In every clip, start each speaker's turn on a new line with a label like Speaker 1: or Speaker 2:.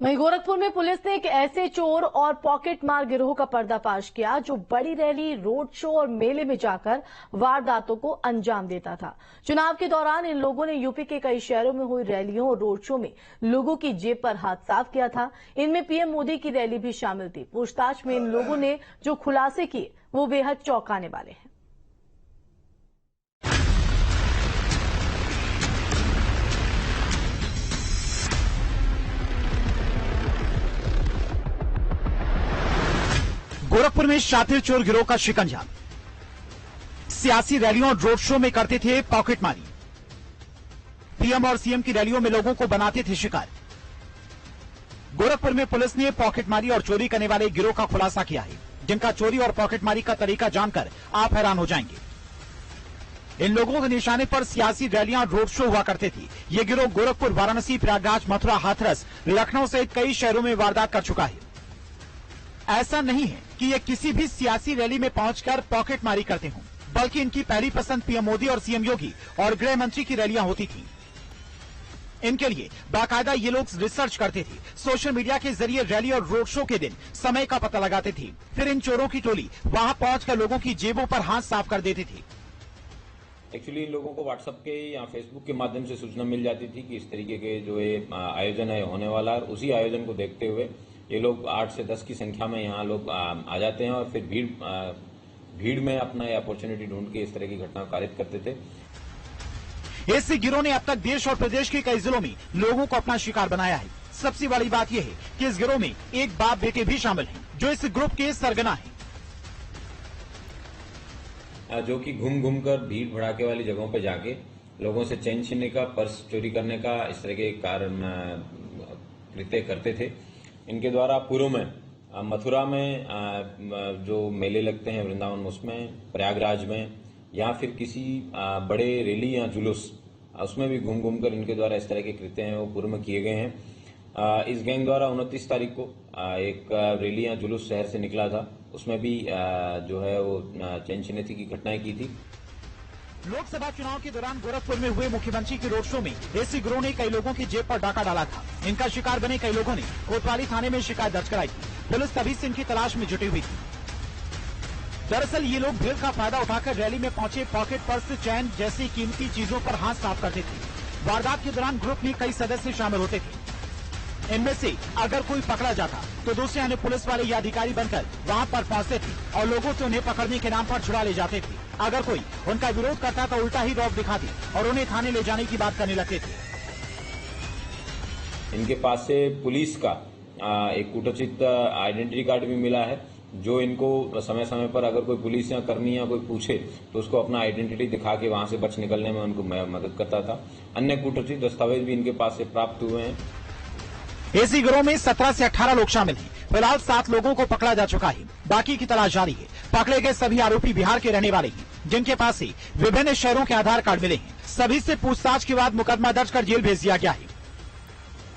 Speaker 1: वहीं गोरखपुर में पुलिस ने एक ऐसे चोर और पॉकेट मार गिरोह का पर्दाफाश किया जो बड़ी रैली, रोड शो और मेले में जाकर वारदातों को अंजाम देता था। चुनाव के दौरान इन लोगों ने यूपी के कई शहरों में हुई रैलियों और रोड शो में लोगों की जेब पर हाथ साफ किया था। इनमें पीएम मोदी की रैली भी शामिल थी। पूछताछ में इन लोगों ने जो खुलासे किए वो बेहद चौंकाने वाले हैं।
Speaker 2: गोरखपुर में शातिर चोर गिरोह का शिकंजा। सियासी रैलियों और रोड शो में करते थे पॉकेटमारी। पीएम और सीएम की रैलियों में लोगों को बनाते थे शिकार। गोरखपुर में पुलिस ने पॉकेटमारी और चोरी करने वाले गिरोह का खुलासा किया है, जिनका चोरी और पॉकेटमारी का तरीका जानकर आप हैरान हो जाएंगे। इन लोगों के निशाने पर सियासी रैलियां और रोड शो हुआ करते थे। ये गिरोह गोरखपुर, वाराणसी, प्रयागराज, मथुरा, हाथरस, लखनऊ सहित कई शहरों में वारदात कर चुका है। ऐसा नहीं है कि ये किसी भी सियासी रैली में पहुंचकर पॉकेटमारी करते हों, बल्कि इनकी पहली पसंद पीएम मोदी और सीएम योगी और गृह मंत्री की रैलियां होती थी। इनके लिए बाकायदा ये लोग रिसर्च करते थे। सोशल मीडिया के जरिए रैली और रोड शो के दिन समय का पता लगाते थे। फिर इन चोरों की टोली वहां पहुंचकर लोगों की जेबों पर हाथ साफ कर देते थे।
Speaker 3: एक्चुअली इन लोगों को व्हाट्सएप के या फेसबुक के माध्यम से सूचना मिल जाती थी कि इस तरीके के जो ये आयोजन है होने वाला है। उसी आयोजन को देखते हुए ये लोग 8 से 10 की संख्या में यहाँ लोग आ जाते हैं और फिर भीड़ में अपना ये अपॉर्चुनिटी ढूंढ के इस तरह की घटना कारित करते थे।
Speaker 2: इस गिरोह ने अब तक देश और प्रदेश के कई जिलों में लोगों को अपना शिकार बनाया है। सबसे बड़ी बात यह है कि इस गिरोह में एक बाप बेटे भी शामिल हैं, जो इस ग्रुप के सरगना हैं,
Speaker 3: जो कि घूम कर भीड़ भड़ाके वाली जगहों पर जाके लोगों से चैन छीनने का, पर्स चोरी करने का, इस तरह के कृत्य करते थे। इनके द्वारा पूर्व में मथुरा में जो मेले लगते हैं वृंदावन, उसमें, प्रयागराज में, या फिर किसी बड़े रैली या जुलूस, उसमें भी घूम कर इनके द्वारा इस तरह के कृत्य हैं वो पूर्व में किए गए हैं। इस गैंग द्वारा 29 तारीख को एक रैली या जुलूस शहर से निकला था, उसमें भी जो है वो चैन छिनैती की घटनाएं की थी।
Speaker 2: लोकसभा चुनाव के दौरान गोरखपुर में हुए मुख्यमंत्री के रोड शो में इसी गिरोह ने कई लोगों की जेब पर डाका डाला था। इनका शिकार बने कई लोगों ने कोतवाली थाने में शिकायत दर्ज कराई थी। पुलिस तभी से इनकी तलाश में जुटी हुई थी। दरअसल ये लोग भीड़ का फायदा उठाकर रैली में पहुंचे पॉकेट पर्स, चैन जैसी कीमती चीजों पर हाथ साफ करते थे। वारदात के दौरान ग्रुप में कई सदस्य शामिल होते थे। इनमें से अगर कोई पकड़ा जाता तो दूसरे अन्य पुलिस वाले या अधिकारी बनकर वहां पर पहुंचते थे और लोगों से उन्हें पकड़ने के नाम पर छुड़ा ले जाते थे। अगर कोई उनका विरोध करता तो उल्टा ही रौब दिखाते और उन्हें थाने ले जाने की बात करने लगते थे।
Speaker 3: इनके पास से पुलिस का एक कूटस्थित आइडेंटिटी कार्ड भी मिला है, जो इनको समय समय पर अगर कोई पुलिस या कर्मी या कोई पूछे तो उसको अपना आइडेंटिटी दिखा के वहां से बच निकलने में उनको मदद करता था। अन्य कूटस्थित दस्तावेज भी इनके पास से प्राप्त हुए हैं।
Speaker 2: इसी गिरोह में 17 से 18 लोग शामिल हैं। फिलहाल 7 लोगों को पकड़ा जा चुका है, बाकी की तलाश जारी है। पकड़े गए सभी आरोपी बिहार के रहने वाले हैं, जिनके पास से विभिन्न शहरों के आधार कार्ड मिले हैं। सभी से पूछताछ के बाद मुकदमा दर्ज कर जेल भेज दिया गया है।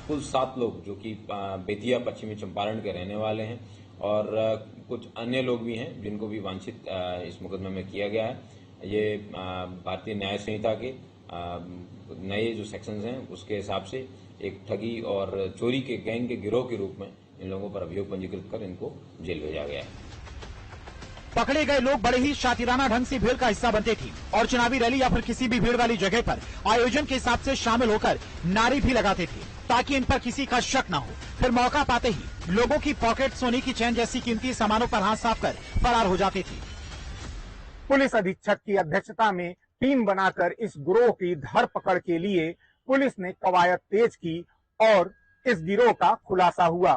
Speaker 3: कुल 7 लोग जो कि बेतिया, पश्चिमी चंपारण के रहने वाले हैं और कुछ अन्य लोग भी हैं जिनको भी वांछित इस मुकदमे में किया गया है। ये भारतीय न्याय संहिता के नए जो सेक्शंस हैं उसके हिसाब से एक ठगी और चोरी के गैंग के गिरोह के रूप में इन लोगों पर अभियोग पंजीकृत कर इनको जेल भेजा गया है।
Speaker 2: पकड़े गए लोग बड़े ही शातिराना ढंग से भीड़ का हिस्सा बनते थे और चुनावी रैली या फिर किसी भी भीड़ वाली जगह पर आयोजन के हिसाब से शामिल होकर नारे भी लगाते थे, ताकि इन पर किसी का शक न हो। फिर मौका पाते ही लोगों की पॉकेट, सोने की चैन जैसी कीमती सामानों पर हाथ साफ कर फरार हो जाते थे।
Speaker 4: पुलिस अधीक्षक की अध्यक्षता में टीम बनाकर इस गिरोह की धरपकड़ के लिए पुलिस ने कवायद तेज की और इस गिरोह का खुलासा हुआ।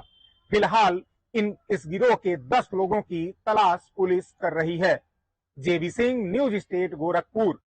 Speaker 4: फिलहाल इस गिरोह के 10 लोगों की तलाश पुलिस कर रही है। जेबी सिंह, न्यूज स्टेट, गोरखपुर।